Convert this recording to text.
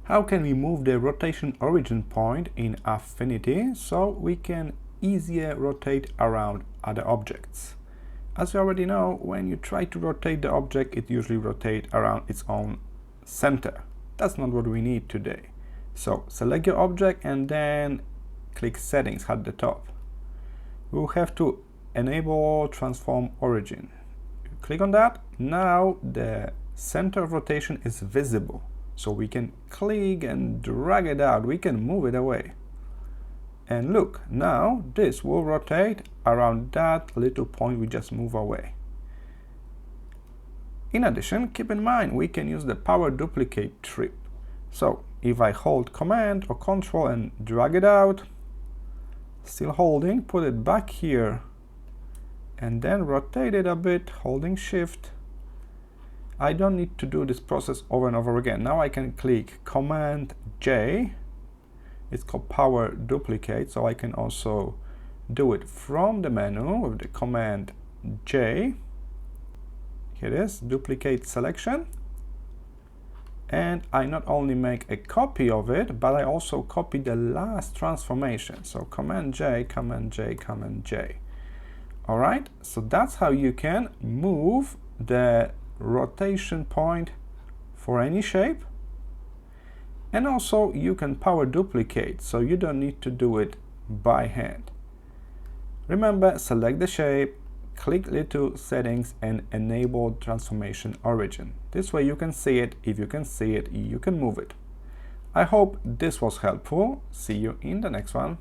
How can we move the rotation origin point in Affinity so we can easier rotate around other objects? As you already know, when you try to rotate the object, it usually rotates around its own center. That's not what we need today. So select your object and then click Settings at the top. We'll have to enable Transform Origin. Click on that. Now the center of rotation is visible. So we can click and drag it out. We can move it away. And look, now this will rotate around that little point we just moved away. In addition, keep in mind we can use the power duplicate trick. So if I hold Command or Control and drag it out, still holding, put it back here, and then rotate it a bit, holding Shift, I don't need to do this process over and over again. Now I can click Command J. It's called Power Duplicate, so I can also do it from the menu with the Command J. Here it is, Duplicate Selection. And I not only make a copy of it, but I also copy the last transformation. So Command J, Command J, Command J. All right, so that's how you can move the rotation point for any shape. And also you can power duplicate, so you don't need to do it by hand. Remember, select the shape, click little settings and enable transformation origin. This way you can see it. If you can see it, you can move it. I hope this was helpful. See you in the next one.